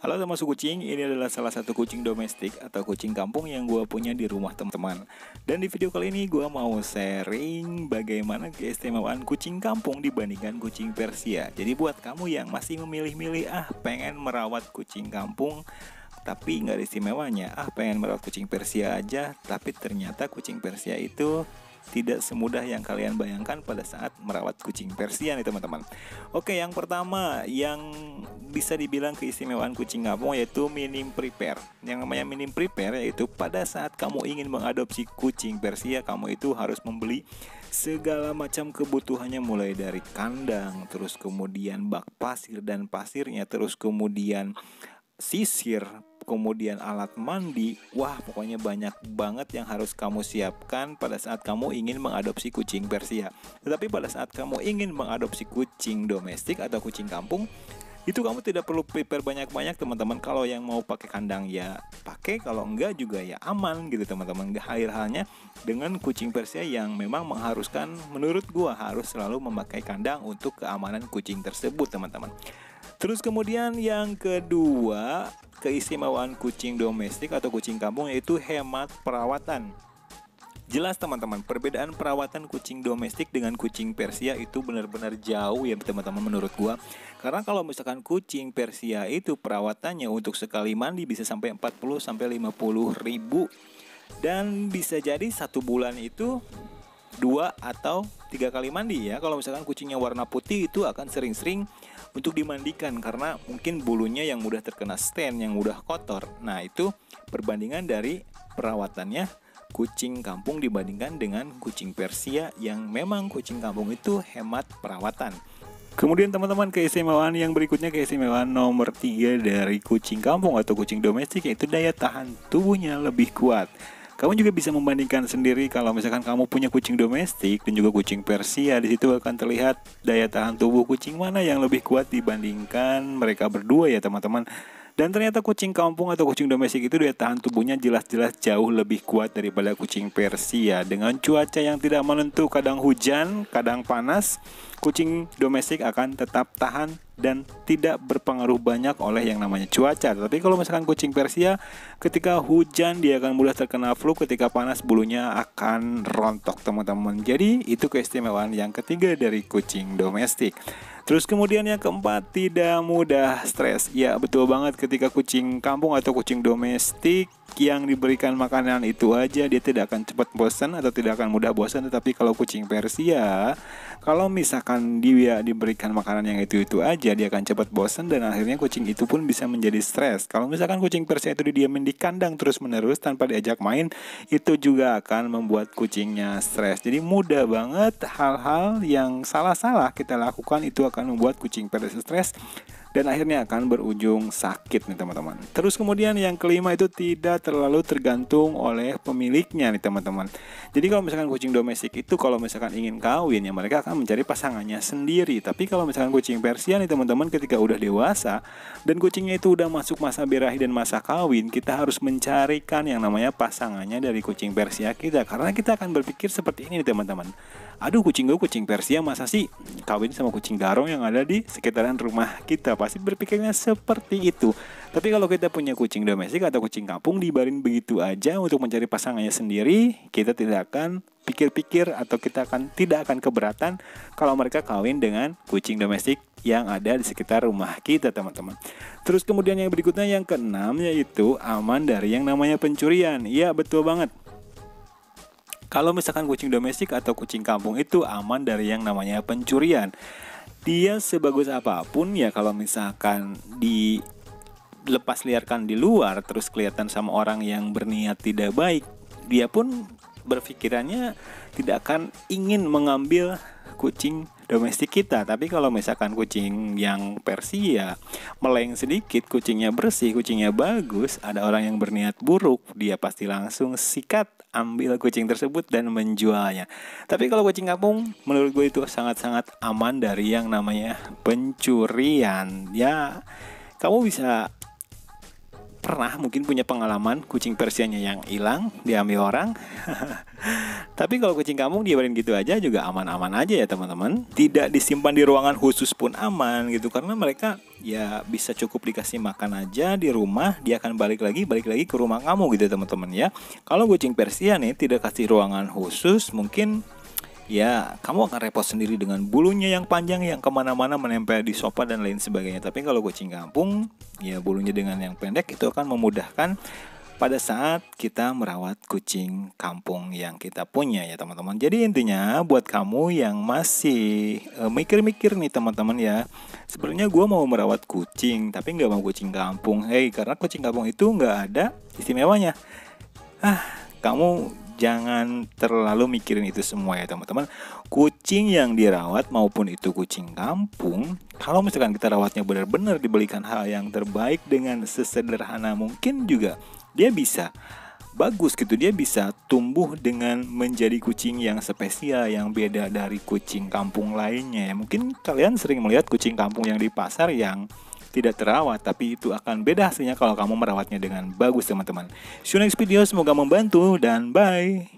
Halo termasuk kucing, ini adalah salah satu kucing domestik atau kucing kampung yang gue punya di rumah teman-teman. Dan di video kali ini gue mau sharing bagaimana keistimewaan kucing kampung dibandingkan kucing Persia. Jadi buat kamu yang masih memilih-milih pengen merawat kucing kampung tapi nggak ada istimewanya, pengen merawat kucing Persia aja, tapi ternyata kucing Persia itu tidak semudah yang kalian bayangkan pada saat merawat kucing Persia nih teman-teman. Oke, yang pertama yang bisa dibilang keistimewaan kucing kampung yaitu minim prepare. Yang namanya minim prepare yaitu pada saat kamu ingin mengadopsi kucing Persia, kamu itu harus membeli segala macam kebutuhannya, mulai dari kandang, terus kemudian bak pasir dan pasirnya, terus kemudian sisir, kemudian alat mandi. Wah, pokoknya banyak banget yang harus kamu siapkan pada saat kamu ingin mengadopsi kucing Persia. Tetapi pada saat kamu ingin mengadopsi kucing domestik atau kucing kampung, itu kamu tidak perlu prepare banyak-banyak teman-teman. Kalau yang mau pakai kandang ya pakai, kalau enggak juga ya aman gitu teman-teman. Halnya dengan kucing Persia yang memang mengharuskan, menurut gua harus selalu memakai kandang untuk keamanan kucing tersebut teman-teman. Terus kemudian yang kedua, keistimewaan kucing domestik atau kucing kampung yaitu hemat perawatan. Jelas teman-teman, perbedaan perawatan kucing domestik dengan kucing Persia itu benar-benar jauh ya teman-teman menurut gua. Karena kalau misalkan kucing Persia itu perawatannya untuk sekali mandi bisa sampai 40 sampai 50 ribu. Dan bisa jadi satu bulan itu 2 atau 3 kali mandi ya. Kalau misalkan kucingnya warna putih itu akan sering-sering untuk dimandikan karena mungkin bulunya yang mudah terkena stain, yang mudah kotor. Nah, itu perbandingan dari perawatannya kucing kampung dibandingkan dengan kucing Persia yang memang kucing kampung itu hemat perawatan. Kemudian teman-teman, keistimewaan yang berikutnya, keistimewaan nomor 3 dari kucing kampung atau kucing domestik yaitu daya tahan tubuhnya lebih kuat. Kamu juga bisa membandingkan sendiri kalau misalkan kamu punya kucing domestik dan juga kucing Persia. Di situ akan terlihat daya tahan tubuh kucing mana yang lebih kuat dibandingkan mereka berdua ya teman-teman. Dan ternyata kucing kampung atau kucing domestik itu daya tahan tubuhnya jelas-jelas jauh lebih kuat daripada kucing Persia. Dengan cuaca yang tidak menentu, kadang hujan, kadang panas, kucing domestik akan tetap tahan dan tidak berpengaruh banyak oleh yang namanya cuaca. Tapi kalau misalkan kucing Persia, ketika hujan dia akan mudah terkena flu, ketika panas bulunya akan rontok teman-teman. Jadi itu keistimewaan yang ketiga dari kucing domestik. Terus kemudian yang keempat, tidak mudah stres. Ya betul banget, ketika kucing kampung atau kucing domestik yang diberikan makanan itu aja dia tidak akan cepat bosan atau tidak akan mudah bosan. Tetapi kalau kucing Persia, kalau misalkan dia diberikan makanan yang itu aja, dia akan cepat bosan dan akhirnya kucing itu pun bisa menjadi stres. Kalau misalkan kucing Persia itu didiamin di kandang terus-menerus tanpa diajak main, itu juga akan membuat kucingnya stres. Jadi mudah banget hal-hal yang salah-salah kita lakukan itu akan membuat kucing Persia stres dan akhirnya akan berujung sakit nih teman-teman. Terus kemudian yang kelima itu tidak terlalu tergantung oleh pemiliknya nih teman-teman. Jadi kalau misalkan kucing domestik itu kalau misalkan ingin kawin ya mereka akan mencari pasangannya sendiri. Tapi kalau misalkan kucing Persia nih teman-teman, ketika udah dewasa dan kucingnya itu udah masuk masa birahi dan masa kawin, kita harus mencarikan yang namanya pasangannya dari kucing Persia kita. Karena kita akan berpikir seperti ini nih teman-teman. Aduh, kucing gue kucing Persia, masa sih kawin sama kucing garong yang ada di sekitaran rumah kita? Pasti berpikirnya seperti itu. Tapi kalau kita punya kucing domestik atau kucing kampung, dibarin begitu aja untuk mencari pasangannya sendiri, kita tidak akan pikir-pikir atau tidak akan keberatan kalau mereka kawin dengan kucing domestik yang ada di sekitar rumah kita teman-teman. Terus kemudian yang berikutnya, yang keenam, yaitu aman dari yang namanya pencurian. Iya betul banget. Kalau misalkan kucing domestik atau kucing kampung itu aman dari yang namanya pencurian. Dia sebagus apapun ya, kalau misalkan dilepas liarkan di luar terus kelihatan sama orang yang berniat tidak baik, dia pun berpikirannya tidak akan ingin mengambil kucing domestik kita. Tapi kalau misalkan kucing yang Persia meleng sedikit, kucingnya bersih, kucingnya bagus, ada orang yang berniat buruk, dia pasti langsung sikat ambil kucing tersebut dan menjualnya. Tapi kalau kucing kampung menurut gue itu sangat-sangat aman dari yang namanya pencurian. Ya, kamu bisa pernah mungkin punya pengalaman kucing Persianya yang hilang, diambil orang. Tapi kalau kucing kampung dibiarin gitu aja juga aman-aman aja ya teman-teman. Tidak disimpan di ruangan khusus pun aman gitu, karena mereka ya bisa cukup dikasih makan aja di rumah, dia akan balik lagi ke rumah kamu gitu teman-teman ya. Kalau kucing Persia nih tidak kasih ruangan khusus, mungkin ya kamu akan repot sendiri dengan bulunya yang panjang yang kemana-mana menempel di sofa dan lain sebagainya. Tapi kalau kucing kampung, ya bulunya dengan yang pendek itu akan memudahkan pada saat kita merawat kucing kampung yang kita punya ya teman-teman. Jadi intinya buat kamu yang masih mikir-mikir nih teman-teman ya, sebenarnya gue mau merawat kucing tapi nggak mau kucing kampung. Karena kucing kampung itu nggak ada istimewanya. Kamu jangan terlalu mikirin itu semua ya teman-teman. Kucing yang dirawat maupun itu kucing kampung, kalau misalkan kita rawatnya benar-benar diberikan hal yang terbaik dengan sesederhana mungkin juga, dia bisa bagus gitu. Dia bisa tumbuh dengan menjadi kucing yang spesial, yang beda dari kucing kampung lainnya. Mungkin kalian sering melihat kucing kampung yang di pasar yang tidak terawat, tapi itu akan beda hasilnya kalau kamu merawatnya dengan bagus teman-teman. See you next video, semoga membantu dan bye.